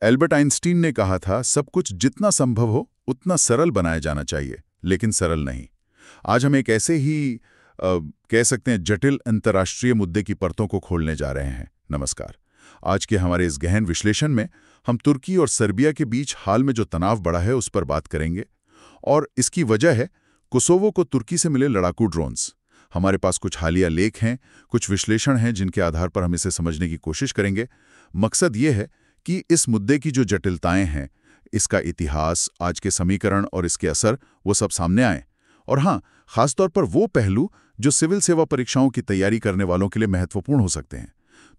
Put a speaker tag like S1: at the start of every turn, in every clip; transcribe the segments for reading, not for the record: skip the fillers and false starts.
S1: Albert Einstein ने कहा था, सब कुछ जितना संभव हो उतना सरल बनाया जाना चाहिए, लेकिन सरल नहीं। आज हम एक ऐसे ही कह सकते हैं जटिल अंतर्राष्ट्रीय मुद्दे की परतों को खोलने जा रहे हैं। नमस्कार। आज के हमारे इस गहन विश्लेषण में हम तुर्की और सर्बिया के बीच हाल में जो तनाव बढ़ा है उस पर बात करेंगे, और इसकी वजह है कोसोवो को तुर्की से मिले लड़ाकू ड्रोन्स। हमारे पास कुछ हालिया लेख हैं, कुछ विश्लेषण हैं जिनके आधार पर हम इसे समझने की कोशिश करेंगे। मकसद ये है कि इस मुद्दे की जो जटिलताएं हैं, इसका इतिहास, आज के समीकरण और इसके असर, वो सब सामने आए। और हाँ, खासतौर पर वो पहलू जो सिविल सेवा परीक्षाओं की तैयारी करने वालों के लिए महत्वपूर्ण हो सकते हैं।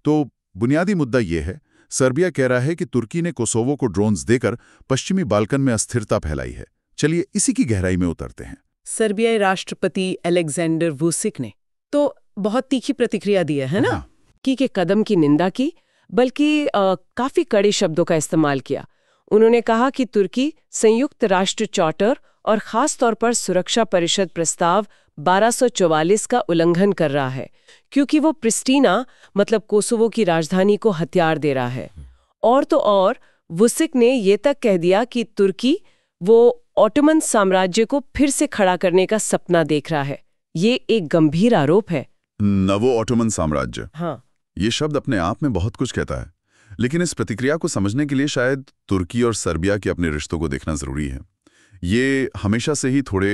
S1: तो बुनियादी मुद्दा ये है, सर्बिया कह रहा है कि तुर्की ने कोसोवो को ड्रोन्स देकर पश्चिमी बाल्कन में अस्थिरता फैलाई है। चलिए इसी की गहराई में उतरते हैं।
S2: सर्बियाई राष्ट्रपति अलेक्जेंडर वुसिक ने तो बहुत तीखी प्रतिक्रिया दी है ना? के कदम की निंदा की, बल्कि काफी कड़े शब्दों का इस्तेमाल किया। उन्होंने कहा कि तुर्की संयुक्त राष्ट्र चार्टर और खास तौर पर सुरक्षा परिषद प्रस्ताव 1244 का उल्लंघन कर रहा है, क्योंकि वो प्रिस्टीना मतलब कोसोवो की राजधानी को हथियार दे रहा है। और तो और वुसिक ने ये तक कह दिया कि तुर्की वो ऑटोमन साम्राज्य को फिर से खड़ा करने का सपना देख रहा है। ये एक गंभीर आरोप है।
S1: नवो ऑटोमन साम्राज्य,
S2: हाँ,
S1: ये शब्द अपने आप में बहुत कुछ कहता है, लेकिन इस प्रतिक्रिया को समझने के लिए शायद तुर्की और सर्बिया के अपने रिश्तों को देखना जरूरी है। ये हमेशा से ही थोड़े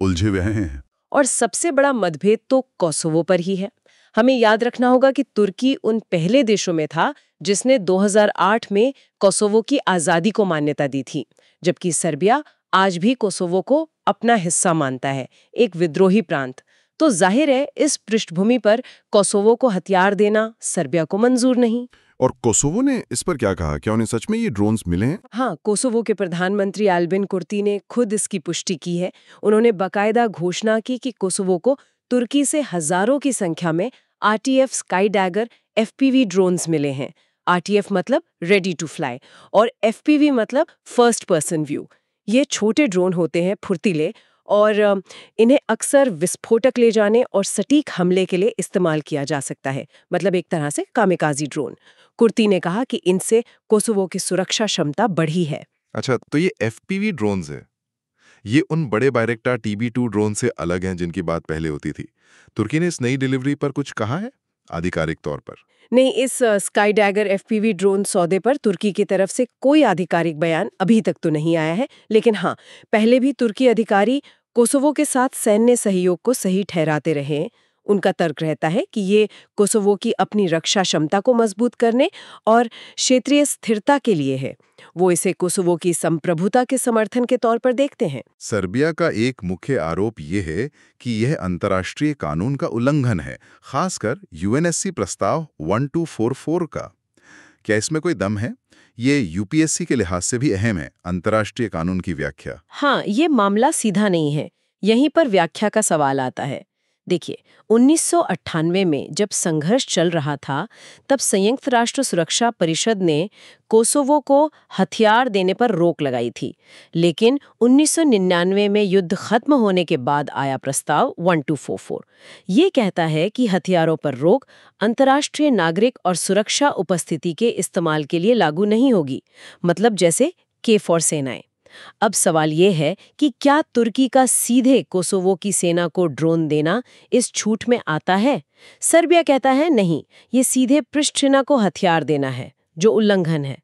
S1: उलझे हुए हैं।
S2: और सबसे बड़ा मतभेद तो कोसोवो पर ही है। हमें याद रखना होगा कि तुर्की उन पहले देशों में था जिसने 2008 में कोसोवो की आज़ादी को मान्यता दी थी, जबकि सर्बिया आज भी कोसोवो को अपना हिस्सा मानता है, एक विद्रोही प्रांत। तो जाहिर है इस पृष्ठभूमि पर कोसोवो को हथियार देना सर्बिया को मंजूर नहीं।
S3: और कोसोवो ने इस पर क्या कहा? क्या उन्हें सच में ये ड्रोन्स मिले हैं?
S2: हाँ, कोसोवो के प्रधानमंत्री अल्बिन कुर्ती ने खुद इसकी पुष्टि की है। उन्होंने बाकायदा घोषणा की कि कोसोवो को तुर्की से हजारों की संख्या में RTF स्काईडैगर FPV ड्रोन्स मिले हैं। RTF मतलब रेडी टू फ्लाई और FPV मतलब फर्स्ट पर्सन व्यू। ये छोटे ड्रोन होते हैं, फुर्तीले, और इन्हें अक्सर विस्फोटक ले जाने और सटीक हमले के लिए इस्तेमाल किया जा सकता है, मतलब एक तरह से कामिकाजी ड्रोन। कुर्ती ने कहा कि इनसे कोसोवो की सुरक्षा क्षमता बढ़ी है।
S3: अच्छा, तो ये FPV ड्रोन्स है, ये उन बड़े बायरेक्टार TB2 ड्रोन से अलग हैं जिनकी बात पहले होती थी। तुर्की ने इस नई डिलीवरी पर कुछ कहा है आधिकारिक तौर पर?
S2: नहीं, इस स्काईडैगर FPV ड्रोन सौदे पर तुर्की की तरफ से कोई आधिकारिक बयान अभी तक तो नहीं आया है, लेकिन हाँ, पहले भी तुर्की अधिकारी कोसोवो के साथ सैन्य सहयोग को सही ठहराते रहे हैं। उनका तर्क रहता है कि ये कोसोवो की अपनी रक्षा क्षमता को मजबूत करने और क्षेत्रीय स्थिरता के लिए है। वो इसे कोसोवो की संप्रभुता के समर्थन के तौर पर देखते हैं।
S3: सर्बिया का एक मुख्य आरोप ये है कि यह अंतर्राष्ट्रीय कानून का उल्लंघन है, खासकर UNSC प्रस्ताव 1244 का। क्या इसमें कोई दम है? ये UPSC के लिहाज से भी अहम है, अंतर्राष्ट्रीय कानून की व्याख्या।
S2: हाँ, ये मामला सीधा नहीं है, यहीं पर व्याख्या का सवाल आता है। देखिए, 1998 में जब संघर्ष चल रहा था, तब संयुक्त राष्ट्र सुरक्षा परिषद ने कोसोवो को हथियार देने पर रोक लगाई थी। लेकिन 1999 में युद्ध खत्म होने के बाद आया प्रस्ताव 1244। ये कहता है कि हथियारों पर रोक अंतर्राष्ट्रीय नागरिक और सुरक्षा उपस्थिति के इस्तेमाल के लिए लागू नहीं होगी, मतलब जैसे KFOR सेनाएं। अब सवाल ये है कि क्या तुर्की का सीधे कोसोवो की सेना को ड्रोन देना इस छूट में आता है? सर्बिया कहता है नहीं, ये सीधे प्रिस्टिना को हथियार देना है, जो उल्लंघन है।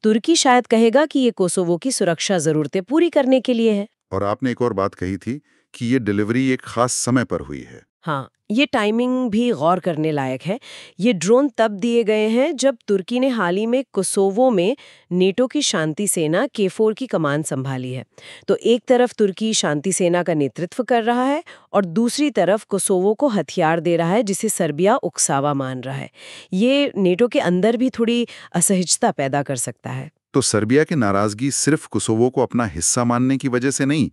S2: तुर्की शायद कहेगा कि ये कोसोवो की सुरक्षा जरूरतें पूरी करने के लिए है।
S1: और आपने एक और बात कही थी कि ये डिलीवरी एक खास समय पर हुई है।
S2: हाँ, ये टाइमिंग भी गौर करने लायक है। ये ड्रोन तब दिए गए हैं जब तुर्की ने हाल ही में कोसोवो में नेटो की शांति सेना KFOR की कमान संभाली है। तो एक तरफ तुर्की शांति सेना का नेतृत्व कर रहा है और दूसरी तरफ कोसोवो को हथियार दे रहा है, जिसे सर्बिया उकसावा मान रहा है। ये नेटो के अंदर भी थोड़ी असहजता पैदा कर सकता है।
S1: तो सर्बिया की नाराजगी सिर्फ कोसोवो को अपना हिस्सा मानने की वजह से नहीं,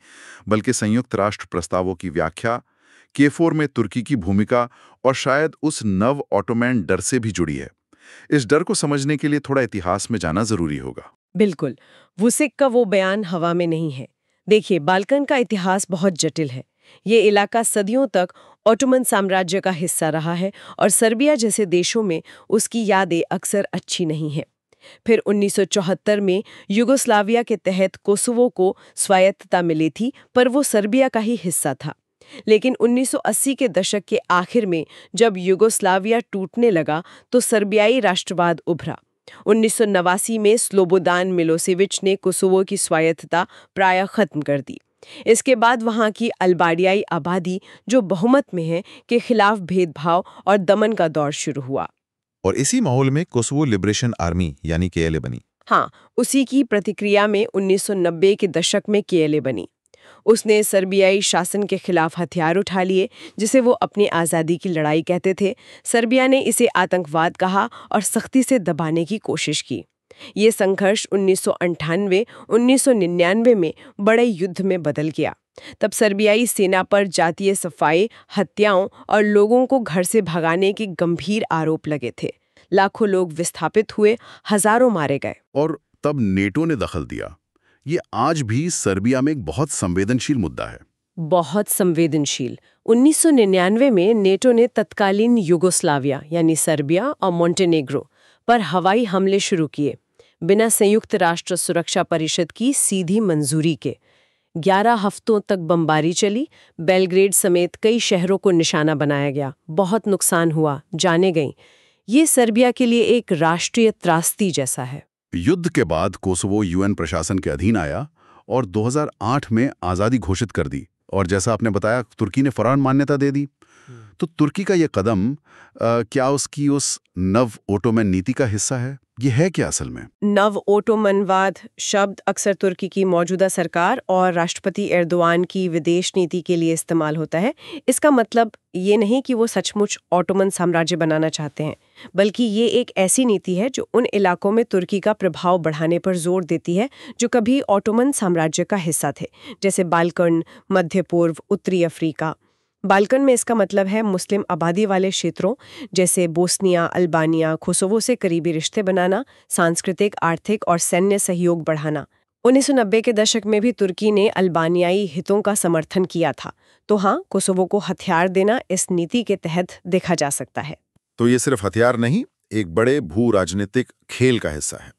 S1: बल्कि संयुक्त राष्ट्र प्रस्तावों की व्याख्या, KFOR में तुर्की की भूमिका और शायद उस नव ऑटोमैन डर से भी जुड़ी है। इस डर को समझने के लिए थोड़ा इतिहास में जाना जरूरी होगा।
S2: बिल्कुल, वुसिक का वो बयान हवा में नहीं है। देखिए, बाल्कन का इतिहास बहुत जटिल है। ये इलाका सदियों तक ऑटोमन साम्राज्य का हिस्सा रहा है और सर्बिया जैसे देशों में उसकी यादें अक्सर अच्छी नहीं है। फिर 1974 में युगोस्लाविया के तहत कोसोवो को स्वायत्तता मिली थी, पर वो सर्बिया का ही हिस्सा था। लेकिन 1980 के दशक के आखिर में जब युगोस्लाविया टूटने लगा तो सर्बियाई राष्ट्रवाद उभरा। 1989 में स्लोबोदान मिलोसेविच ने कोसोवो की स्वायत्तता प्रायः खत्म कर दी। इसके बाद वहां की अल्बानियाई आबादी, जो बहुमत में है, के खिलाफ भेदभाव और दमन का दौर शुरू हुआ।
S3: और इसी माहौल में कोसोवो लिबरेशन आर्मी यानी केएलए बनी।
S2: हाँ, उसी की प्रतिक्रिया में 1990 के दशक में केएलए बनी। उसने सर्बियाई शासन के खिलाफ हथियार उठा लिए, जिसे वो अपनी आज़ादी की लड़ाई कहते थे। सर्बिया ने इसे आतंकवाद कहा और सख्ती से दबाने की कोशिश की। ये संघर्ष 1998-1999 में बड़े युद्ध में बदल गया। तब सर्बियाई सेना पर जातीय सफाई, हत्याओं और लोगों को घर से भगाने के गंभीर आरोप लगे थे। लाखों लोग विस्थापित हुए, हजारों मारे गए।
S1: और तब नेटो ने दखल दिया। ये आज भी सर्बिया में एक बहुत संवेदनशील मुद्दा है।
S2: बहुत संवेदनशील। 1999 में नेटो ने तत्कालीन युगोस्लाविया यानी सर्बिया और मोंटेनेग्रो पर हवाई हमले शुरू किए, बिना संयुक्त राष्ट्र सुरक्षा परिषद की सीधी मंजूरी के। 11 हफ्तों तक बमबारी चली, बेलग्रेड समेत कई शहरों को निशाना बनाया गया, बहुत नुकसान हुआ, जानें गईं। ये सर्बिया के लिए एक राष्ट्रीय त्रासदी जैसा है।
S1: युद्ध के बाद कोसोवो यूएन प्रशासन के अधीन आया और 2008 में आज़ादी घोषित कर दी, और जैसा आपने बताया तुर्की ने फौरन मान्यता दे दी। तो तुर्की का ये कदम क्या उसकी उस नव ओटोमन नीति का हिस्सा है? ये है क्या असल में?
S2: नव ओटोमनवाद शब्द अक्सर तुर्की की मौजूदा सरकार और राष्ट्रपति एर्दोआन की विदेश नीति के लिए इस्तेमाल होता है। इसका मतलब ये नहीं कि वो सचमुच ओटोमन साम्राज्य बनाना चाहते हैं, बल्कि ये एक ऐसी नीति है जो उन इलाकों में तुर्की का प्रभाव बढ़ाने पर जोर देती है जो कभी ओटोमन साम्राज्य का हिस्सा थे, जैसे बाल्कन, मध्य पूर्व, उत्तरी अफ्रीका। बाल्कन में इसका मतलब है मुस्लिम आबादी वाले क्षेत्रों जैसे बोस्निया, अल्बानिया, कोसोवो से करीबी रिश्ते बनाना, सांस्कृतिक, आर्थिक और सैन्य सहयोग बढ़ाना। 1990 के दशक में भी तुर्की ने अल्बानियाई हितों का समर्थन किया था। तो हाँ, कोसोवो को हथियार देना इस नीति के तहत देखा जा सकता है।
S3: तो ये सिर्फ हथियार नहीं, एक बड़े भू राजनीतिक खेल का हिस्सा है।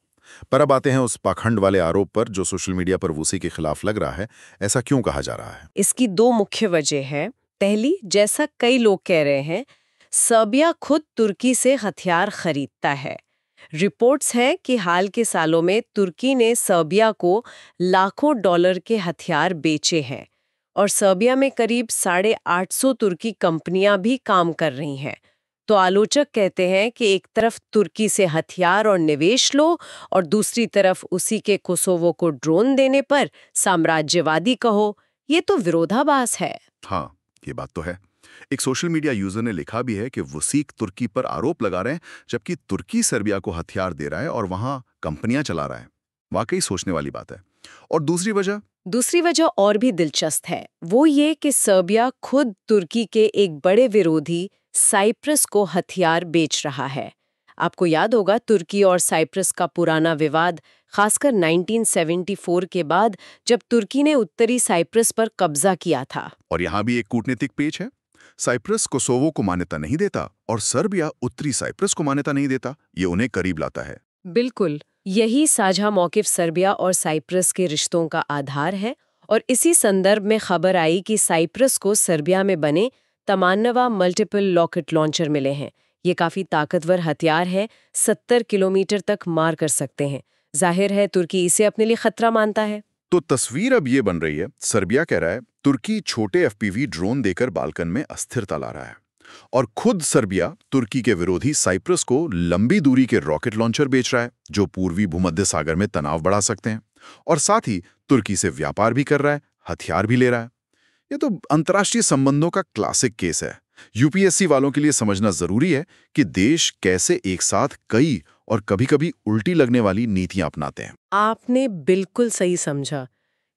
S3: पर अब आते हैं उस पाखंड वाले आरोप पर जो सोशल मीडिया पर उसी के खिलाफ लग रहा है। ऐसा क्यों कहा जा रहा है?
S2: इसकी 2 मुख्य वजह है। पहली, जैसा कई लोग कह रहे हैं, सर्बिया खुद तुर्की से हथियार खरीदता है। रिपोर्ट्स हैं कि हाल के सालों में तुर्की ने सर्बिया को लाखों डॉलर के हथियार बेचे हैं और सर्बिया में करीब 850 तुर्की कंपनियां भी काम कर रही हैं। तो आलोचक कहते हैं कि एक तरफ तुर्की से हथियार और निवेश लो और दूसरी तरफ उसी के कोसोवो को ड्रोन देने पर साम्राज्यवादी कहो। ये तो विरोधाभास है।
S1: हाँ, ये बात तो है। एक सोशल मीडिया यूजर ने लिखा भी है कि वसीक तुर्की पर आरोप लगा रहे हैं, जबकि तुर्की सर्बिया को हथियार दे रहा है और वहां कंपनियां चला रहा है। वाकई सोचने वाली बात है। और दूसरी वजह
S2: और भी दिलचस्प है। वो ये कि सर्बिया खुद तुर्की के एक बड़े विरोधी साइप्रस को हथियार बेच रहा है। आपको याद होगा तुर्की और साइप्रस का पुराना विवाद, खासकर 1974 के बाद जब तुर्की ने उत्तरी साइप्रस पर कब्जा किया था।
S1: और यहाँ भी एक कूटनीतिक पेच है। साइप्रस कोसोवो को मान्यता नहीं देता और सर्बिया उत्तरी साइप्रस को मान्यता नहीं देता। ये उन्हें करीब लाता है।
S2: बिल्कुल, यही साझा मौकिफ सर्बिया और साइप्रस के रिश्तों का आधार है। और इसी संदर्भ में खबर आई कि साइप्रस को सर्बिया में बने तमान्नवा मल्टीपल रॉकेट लॉन्चर मिले हैं। ये काफी ताकतवर हथियार है, 70 किलोमीटर तक मार कर सकते हैं। जाहिर है तुर्की इसे अपने लिए खतरा मानता है।
S1: तो तस्वीर अब ये बन रही है, सर्बिया कह रहा है तुर्की छोटे एफपीवी ड्रोन देकर बाल्कन में अस्थिरता ला रहा है, और खुद सर्बिया तुर्की के विरोधी साइप्रस को लंबी दूरी के रॉकेट लॉन्चर बेच रहा है जो पूर्वी भूमध्य सागर में तनाव बढ़ा सकते हैं, और साथ ही तुर्की से व्यापार भी कर रहा है, हथियार भी ले रहा है। ये तो अंतर्राष्ट्रीय संबंधों का क्लासिक केस है। यूपीएससी वालों के लिए समझना जरूरी है कि देश कैसे एक साथ कई और कभी-कभी उल्टी लगने वाली नीतियां अपनाते हैं।
S2: आपने बिल्कुल सही समझा।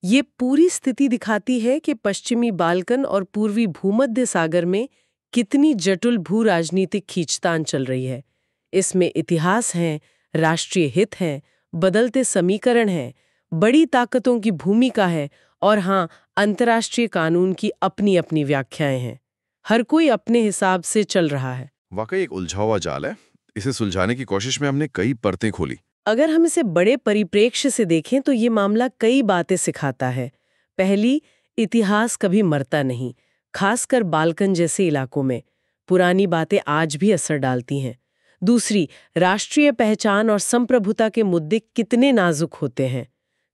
S2: ये पूरी स्थिति दिखाती है कि पश्चिमी बाल्कन और पूर्वी भूमध्य सागर में कितनी जटिल भू राजनीतिक खींचतान चल रही है। इसमें इतिहास है, राष्ट्रीय हित है, बदलते समीकरण हैं, बड़ी ताकतों की भूमिका है और हाँ, अंतर्राष्ट्रीय कानून की अपनी अपनी व्याख्याएं हैं। हर कोई अपने हिसाब से चल रहा है।
S3: वाकई एक उलझा हुआ जाल है। इसे सुलझाने की कोशिश में हमने कई परतें खोली।
S2: अगर हम इसे बड़े परिप्रेक्ष्य से देखें तो ये मामला कई बातें सिखाता है। पहली, इतिहास कभी मरता नहीं, खासकर बाल्कन जैसे इलाकों में। पुरानी बातें आज भी असर डालती हैं। दूसरी, राष्ट्रीय पहचान और संप्रभुता के मुद्दे कितने नाजुक होते हैं।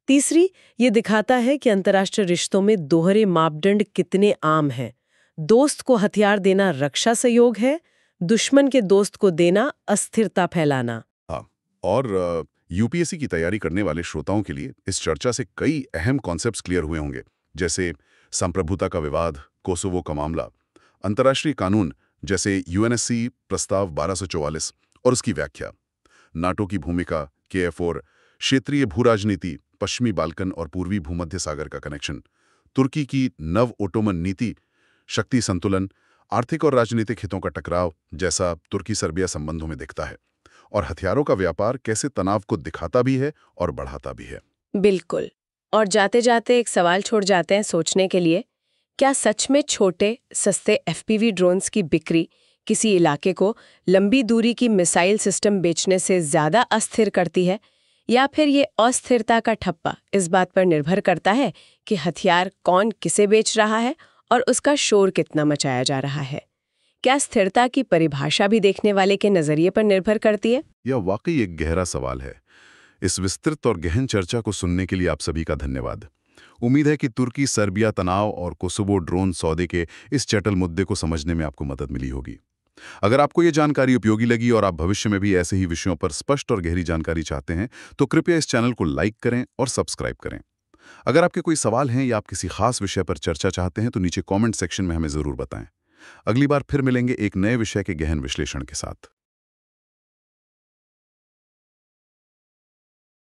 S2: तीसरी, ये दिखाता है कि अंतर्राष्ट्रीय रिश्तों में दोहरे मापदंड कितने आम हैं। दोस्त को हथियार देना रक्षा सहयोग है, दुश्मन के दोस्त को देना अस्थिरता फैलाना।
S3: हाँ, और यूपीएससी की तैयारी करने वाले श्रोताओं के लिए इस चर्चा से कई अहम कॉन्सेप्ट्स क्लियर हुए होंगे, जैसे संप्रभुता का विवाद, कोसोवो का मामला, अंतर्राष्ट्रीय कानून जैसे यूएनएससी प्रस्ताव 1244 और उसकी व्याख्या, नाटो की भूमिका, KFOR, क्षेत्रीय भूराजनीति, पश्चिमी बाल्कन और पूर्वी भूमध्य सागर का कनेक्शन, तुर्की की नव ओटोमन नीति, शक्ति संतुलन, आर्थिक और राजनीतिक हितों का टकराव जैसा तुर्की सर्बिया संबंधों में दिखता है, और हथियारों का व्यापार कैसे तनाव को दिखाता भी है और बढ़ाता भी है।
S2: बिल्कुल। और जाते जाते एक सवाल छोड़ जाते हैं सोचने के लिए, क्या सच में छोटे सस्ते FPV ड्रोन्स की बिक्री किसी इलाके को लंबी दूरी की मिसाइल सिस्टम बेचने से ज़्यादा अस्थिर करती है, या फिर ये अस्थिरता का ठप्पा इस बात पर निर्भर करता है कि हथियार कौन किसे बेच रहा है और उसका शोर कितना मचाया जा रहा है? क्या स्थिरता की परिभाषा भी देखने वाले के नजरिए पर निर्भर करती है?
S3: यह वाकई एक गहरा सवाल है। इस विस्तृत और गहन चर्चा को सुनने के लिए आप सभी का धन्यवाद। उम्मीद है कि तुर्की सर्बिया तनाव और कोसोवो ड्रोन सौदे के इस जटिल मुद्दे को समझने में आपको मदद मिली होगी। अगर आपको ये जानकारी उपयोगी लगी और आप भविष्य में भी ऐसे ही विषयों पर स्पष्ट और गहरी जानकारी चाहते हैं, तो कृपया इस चैनल को लाइक करें और सब्सक्राइब करें। अगर आपके कोई सवाल हैं या आप किसी खास विषय पर चर्चा चाहते हैं तो नीचे कमेंट सेक्शन में हमें ज़रूर बताएं। अगली बार फिर मिलेंगे एक नए विषय के गहन विश्लेषण के साथ।